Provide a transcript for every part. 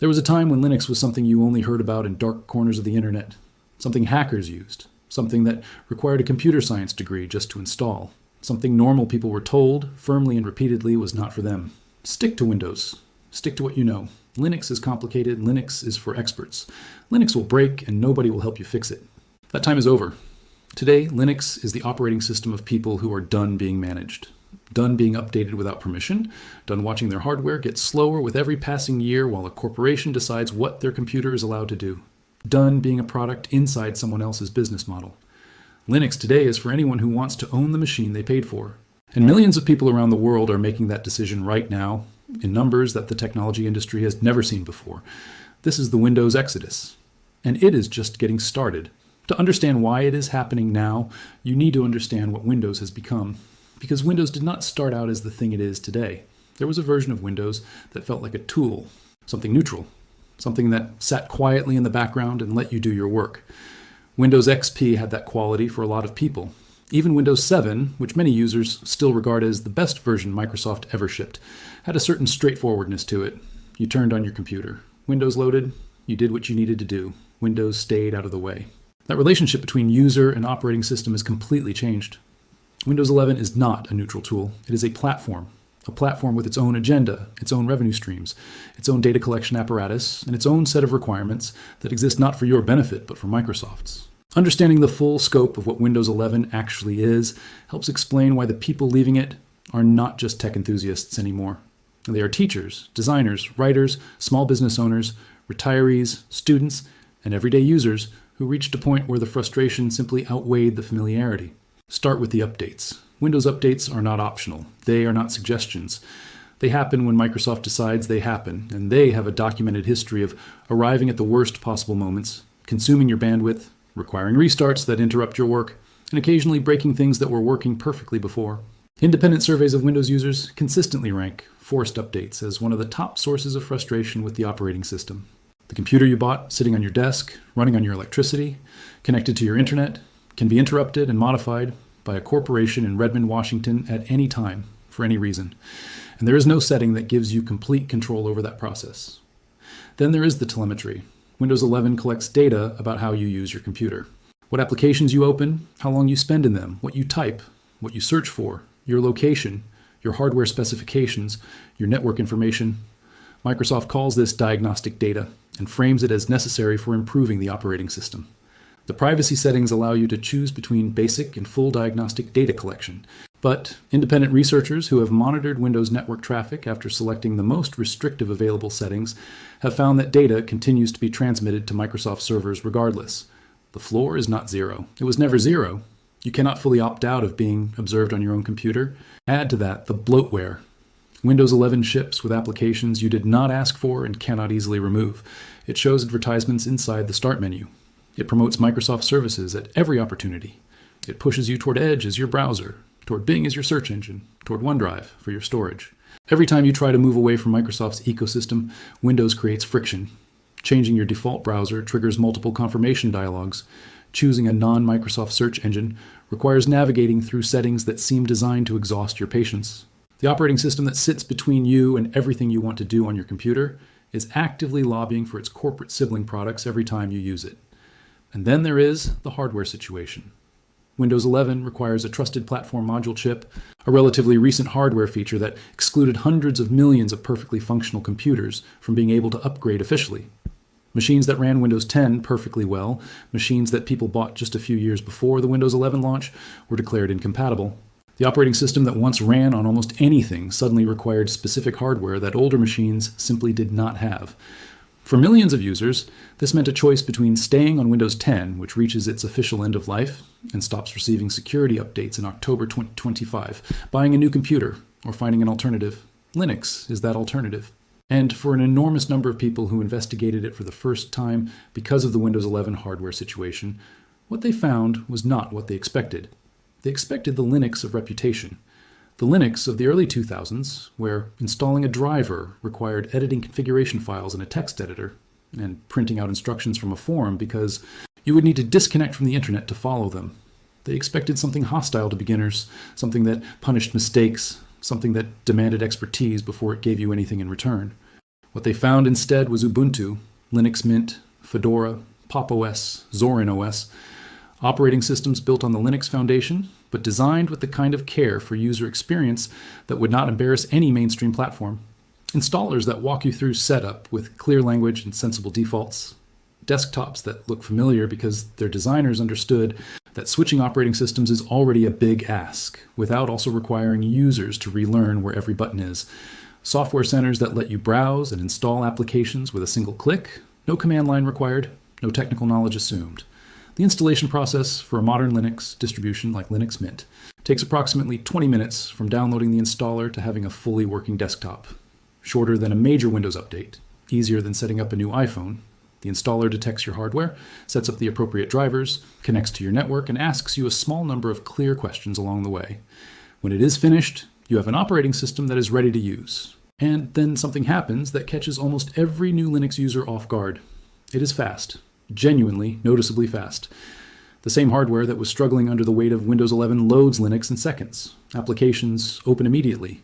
There was a time when Linux was something you only heard about in dark corners of the internet, something hackers used, something that required a computer science degree just to install, something normal people were told, firmly and repeatedly, was not for them. Stick to Windows. Stick to what you know. Linux is complicated. Linux is for experts. Linux will break and nobody will help you fix it. That time is over. Today, Linux is the operating system of people who are done being managed, done being updated without permission, done watching their hardware get slower with every passing year while a corporation decides what their computer is allowed to do, done being a product inside someone else's business model. Linux today is for anyone who wants to own the machine they paid for. And millions of people around the world are making that decision right now in numbers that the technology industry has never seen before. This is the Windows exodus, and it is just getting started. To understand why it is happening now, you need to understand what Windows has become. Because Windows did not start out as the thing it is today. There was a version of Windows that felt like a tool, something neutral, something that sat quietly in the background and let you do your work. Windows XP had that quality for a lot of people. Even Windows 7, which many users still regard as the best version Microsoft ever shipped, had a certain straightforwardness to it. You turned on your computer. Windows loaded, you did what you needed to do. Windows stayed out of the way. That relationship between user and operating system has completely changed. Windows 11 is not a neutral tool. It is a platform with its own agenda, its own revenue streams, its own data collection apparatus, and its own set of requirements that exist not for your benefit, but for Microsoft's. Understanding the full scope of what Windows 11 actually is helps explain why the people leaving it are not just tech enthusiasts anymore. They are teachers, designers, writers, small business owners, retirees, students, and everyday users who reached a point where the frustration simply outweighed the familiarity. Start with the updates. Windows updates are not optional. They are not suggestions. They happen when Microsoft decides they happen, and they have a documented history of arriving at the worst possible moments, consuming your bandwidth, requiring restarts that interrupt your work, and occasionally breaking things that were working perfectly before. Independent surveys of Windows users consistently rank forced updates as one of the top sources of frustration with the operating system. The computer you bought sitting on your desk, running on your electricity, connected to your internet, can be interrupted and modified by a corporation in Redmond, Washington at any time, for any reason. And there is no setting that gives you complete control over that process. Then there is the telemetry. Windows 11 collects data about how you use your computer. What applications you open, how long you spend in them, what you type, what you search for, your location, your hardware specifications, your network information. Microsoft calls this diagnostic data and frames it as necessary for improving the operating system. The privacy settings allow you to choose between basic and full diagnostic data collection. But independent researchers who have monitored Windows network traffic after selecting the most restrictive available settings have found that data continues to be transmitted to Microsoft servers regardless. The floor is not zero. It was never zero. You cannot fully opt out of being observed on your own computer. Add to that the bloatware. Windows 11 ships with applications you did not ask for and cannot easily remove. It shows advertisements inside the Start menu. It promotes Microsoft services at every opportunity. It pushes you toward Edge as your browser, toward Bing as your search engine, toward OneDrive for your storage. Every time you try to move away from Microsoft's ecosystem, Windows creates friction. Changing your default browser triggers multiple confirmation dialogues. Choosing a non-Microsoft search engine requires navigating through settings that seem designed to exhaust your patience. The operating system that sits between you and everything you want to do on your computer is actively lobbying for its corporate sibling products every time you use it. And then there is the hardware situation. Windows 11 requires a trusted platform module chip, a relatively recent hardware feature that excluded hundreds of millions of perfectly functional computers from being able to upgrade officially. Machines that ran Windows 10 perfectly well, machines that people bought just a few years before the Windows 11 launch, were declared incompatible. The operating system that once ran on almost anything suddenly required specific hardware that older machines simply did not have. For millions of users, this meant a choice between staying on Windows 10, which reaches its official end of life and stops receiving security updates in October 2025, buying a new computer, or finding an alternative. Linux is that alternative. And for an enormous number of people who investigated it for the first time because of the Windows 11 hardware situation, what they found was not what they expected. They expected the Linux of reputation. The Linux of the early 2000s, where installing a driver required editing configuration files in a text editor and printing out instructions from a forum because you would need to disconnect from the internet to follow them. They expected something hostile to beginners, something that punished mistakes, something that demanded expertise before it gave you anything in return. What they found instead was Ubuntu, Linux Mint, Fedora, Pop! OS, Zorin OS, operating systems built on the Linux foundation, but designed with the kind of care for user experience that would not embarrass any mainstream platform. Installers that walk you through setup with clear language and sensible defaults. Desktops that look familiar because their designers understood that switching operating systems is already a big ask, without also requiring users to relearn where every button is. Software centers that let you browse and install applications with a single click, no command line required, no technical knowledge assumed. The installation process for a modern Linux distribution like Linux Mint takes approximately 20 minutes from downloading the installer to having a fully working desktop. Shorter than a major Windows update, easier than setting up a new iPhone. The installer detects your hardware, sets up the appropriate drivers, connects to your network, and asks you a small number of clear questions along the way. When it is finished, you have an operating system that is ready to use. And then something happens that catches almost every new Linux user off guard. It is fast, genuinely, noticeably fast. The same hardware that was struggling under the weight of Windows 11 loads Linux in seconds. Applications open immediately.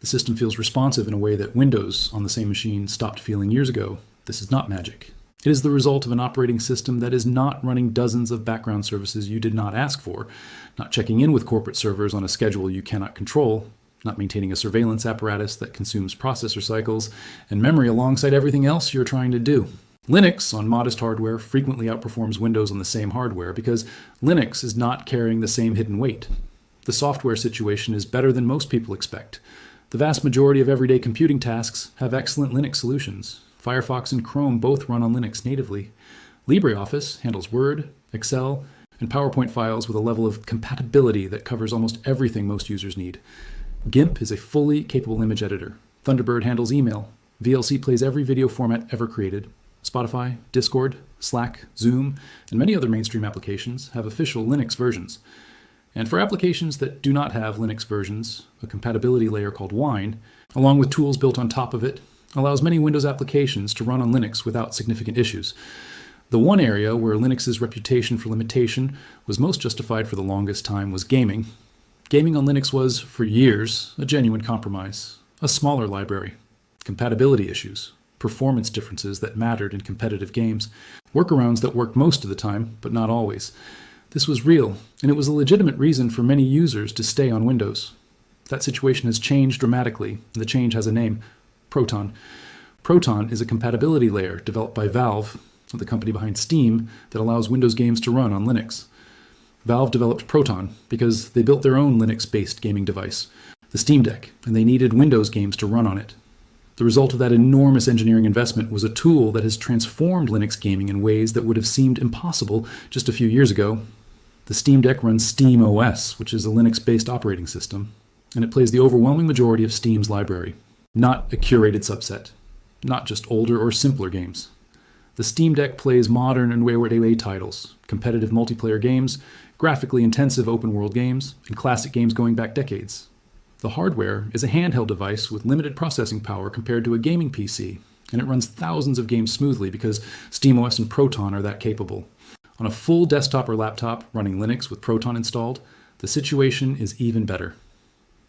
The system feels responsive in a way that Windows on the same machine stopped feeling years ago. This is not magic. It is the result of an operating system that is not running dozens of background services you did not ask for, not checking in with corporate servers on a schedule you cannot control, not maintaining a surveillance apparatus that consumes processor cycles and memory alongside everything else you're trying to do. Linux on modest hardware frequently outperforms Windows on the same hardware because Linux is not carrying the same hidden weight. The software situation is better than most people expect. The vast majority of everyday computing tasks have excellent Linux solutions. Firefox and Chrome both run on Linux natively. LibreOffice handles Word, Excel, and PowerPoint files with a level of compatibility that covers almost everything most users need. GIMP is a fully capable image editor. Thunderbird handles email. VLC plays every video format ever created. Spotify, Discord, Slack, Zoom, and many other mainstream applications have official Linux versions. And for applications that do not have Linux versions, a compatibility layer called Wine, along with tools built on top of it, allows many Windows applications to run on Linux without significant issues. The one area where Linux's reputation for limitation was most justified for the longest time was gaming. Gaming on Linux was, for years, a genuine compromise, a smaller library, compatibility issues, performance differences that mattered in competitive games, workarounds that worked most of the time, but not always. This was real, and it was a legitimate reason for many users to stay on Windows. That situation has changed dramatically, and the change has a name: Proton. Proton is a compatibility layer developed by Valve, the company behind Steam, that allows Windows games to run on Linux. Valve developed Proton because they built their own Linux-based gaming device, the Steam Deck, and they needed Windows games to run on it. The result of that enormous engineering investment was a tool that has transformed Linux gaming in ways that would have seemed impossible just a few years ago. The Steam Deck runs Steam OS, which is a Linux-based operating system, and it plays the overwhelming majority of Steam's library, not a curated subset, not just older or simpler games. The Steam Deck plays modern and way titles, competitive multiplayer games, graphically intensive open-world games, and classic games going back decades. The hardware is a handheld device with limited processing power compared to a gaming PC, and it runs thousands of games smoothly because SteamOS and Proton are that capable. On a full desktop or laptop running Linux with Proton installed, the situation is even better.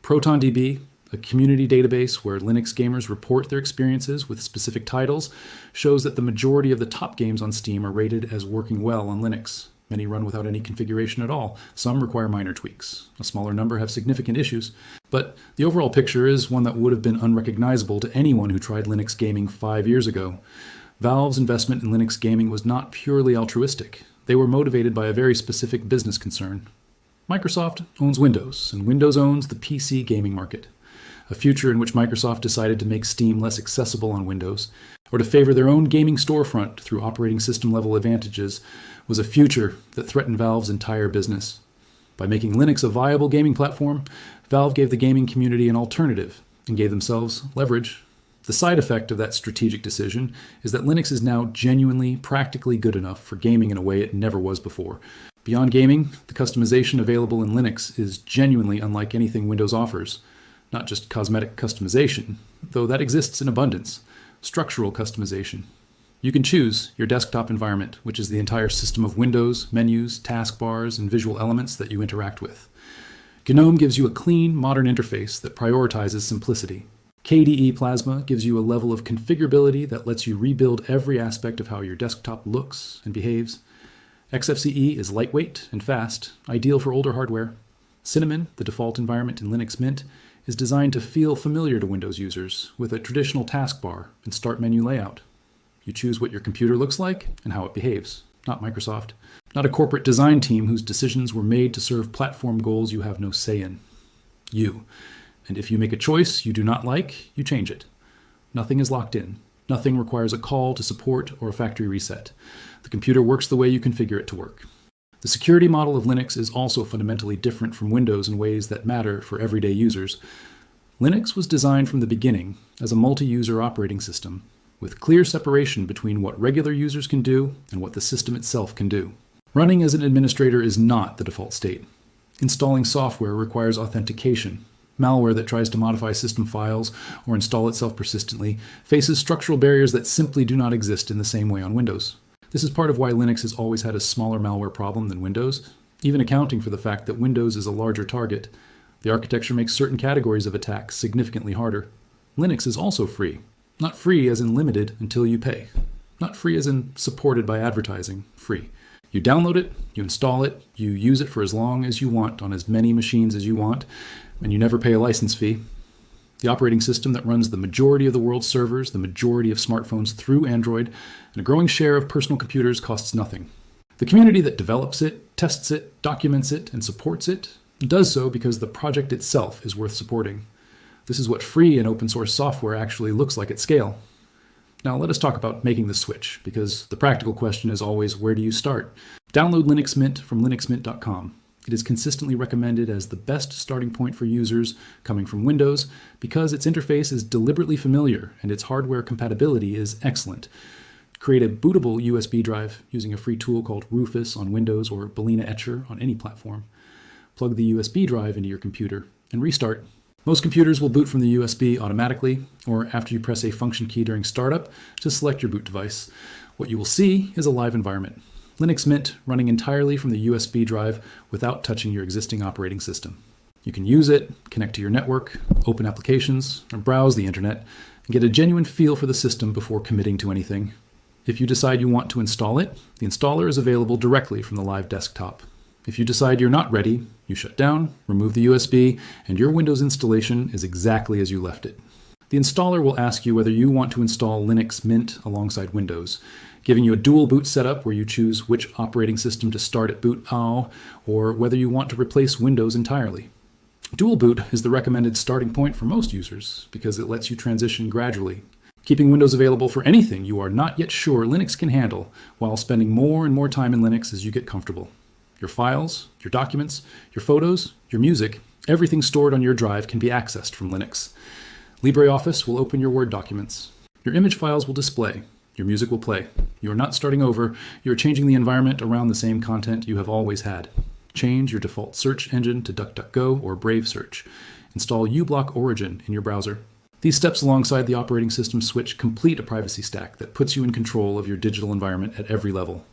ProtonDB, a community database where Linux gamers report their experiences with specific titles, shows that the majority of the top games on Steam are rated as working well on Linux. Many run without any configuration at all. Some require minor tweaks. A smaller number have significant issues. But the overall picture is one that would have been unrecognizable to anyone who tried Linux gaming 5 years ago. Valve's investment in Linux gaming was not purely altruistic. They were motivated by a very specific business concern. Microsoft owns Windows, and Windows owns the PC gaming market. A future in which Microsoft decided to make Steam less accessible on Windows, or to favor their own gaming storefront through operating system level advantages, was a future that threatened Valve's entire business. By making Linux a viable gaming platform, Valve gave the gaming community an alternative and gave themselves leverage. The side effect of that strategic decision is that Linux is now genuinely, practically good enough for gaming in a way it never was before. Beyond gaming, the customization available in Linux is genuinely unlike anything Windows offers. Not just cosmetic customization, though that exists in abundance. Structural customization. You can choose your desktop environment, which is the entire system of windows, menus, taskbars, and visual elements that you interact with. GNOME gives you a clean, modern interface that prioritizes simplicity. KDE Plasma gives you a level of configurability that lets you rebuild every aspect of how your desktop looks and behaves. XFCE is lightweight and fast, ideal for older hardware. Cinnamon, the default environment in Linux Mint, is designed to feel familiar to Windows users with a traditional taskbar and start menu layout. You choose what your computer looks like and how it behaves, not Microsoft. Not a corporate design team whose decisions were made to serve platform goals you have no say in. You. And if you make a choice you do not like, you change it. Nothing is locked in. Nothing requires a call to support or a factory reset. The computer works the way you configure it to work. The security model of Linux is also fundamentally different from Windows in ways that matter for everyday users. Linux was designed from the beginning as a multi-user operating system, with clear separation between what regular users can do and what the system itself can do. Running as an administrator is not the default state. Installing software requires authentication. Malware that tries to modify system files or install itself persistently faces structural barriers that simply do not exist in the same way on Windows. This is part of why Linux has always had a smaller malware problem than Windows, even accounting for the fact that Windows is a larger target. The architecture makes certain categories of attacks significantly harder. Linux is also free. Not free as in limited until you pay. Not free as in supported by advertising. Free. You download it, you install it, you use it for as long as you want on as many machines as you want, and you never pay a license fee. The operating system that runs the majority of the world's servers, the majority of smartphones through Android, and a growing share of personal computers costs nothing. The community that develops it, tests it, documents it, and supports it does so because the project itself is worth supporting. This is what free and open source software actually looks like at scale. Now let us talk about making the switch, because the practical question is always, where do you start? Download Linux Mint from linuxmint.com. It is consistently recommended as the best starting point for users coming from Windows because its interface is deliberately familiar and its hardware compatibility is excellent. Create a bootable USB drive using a free tool called Rufus on Windows or Balena Etcher on any platform. Plug the USB drive into your computer and restart. Most computers will boot from the USB automatically, or after you press a function key during startup to select your boot device. What you will see is a live environment. Linux Mint running entirely from the USB drive without touching your existing operating system. You can use it, connect to your network, open applications, or browse the internet, and get a genuine feel for the system before committing to anything. If you decide you want to install it, the installer is available directly from the live desktop. If you decide you're not ready, you shut down, remove the USB, and your Windows installation is exactly as you left it. The installer will ask you whether you want to install Linux Mint alongside Windows, giving you a dual boot setup where you choose which operating system to start at boot or whether you want to replace Windows entirely. Dual boot is the recommended starting point for most users because it lets you transition gradually, keeping Windows available for anything you are not yet sure Linux can handle while spending more and more time in Linux as you get comfortable. Your files, your documents, your photos, your music, everything stored on your drive can be accessed from Linux. LibreOffice will open your Word documents. Your image files will display. Your music will play. You are not starting over. You are changing the environment around the same content you have always had. Change your default search engine to DuckDuckGo or Brave Search. Install uBlock Origin in your browser. These steps alongside the operating system switch complete a privacy stack that puts you in control of your digital environment at every level.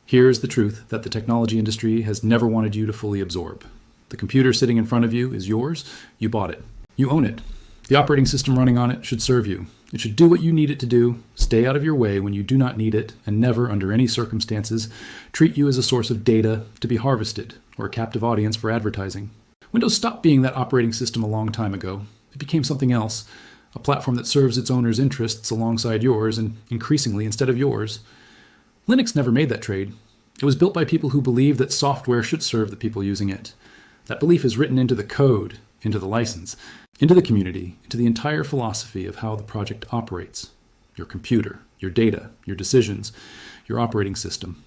Here's the truth that the technology industry has never wanted you to fully absorb. The computer sitting in front of you is yours. You bought it. You own it. The operating system running on it should serve you. It should do what you need it to do, stay out of your way when you do not need it, and never, under any circumstances, treat you as a source of data to be harvested or a captive audience for advertising. Windows stopped being that operating system a long time ago. It became something else, a platform that serves its owner's interests alongside yours and increasingly instead of yours. Linux never made that trade. It was built by people who believe that software should serve the people using it. That belief is written into the code, into the license, into the community, into the entire philosophy of how the project operates. Your computer, your data, your decisions, your operating system.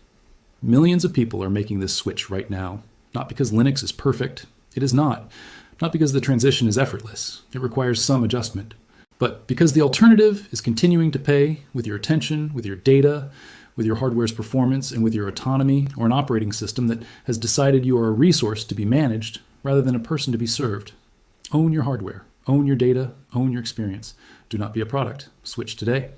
Millions of people are making this switch right now, not because Linux is perfect. It is not. Not because the transition is effortless. It requires some adjustment. But because the alternative is continuing to pay with your attention, with your data, with your hardware's performance, and with your autonomy, or an operating system that has decided you are a resource to be managed rather than a person to be served. Own your hardware, own your data, own your experience. Do not be a product. Switch today.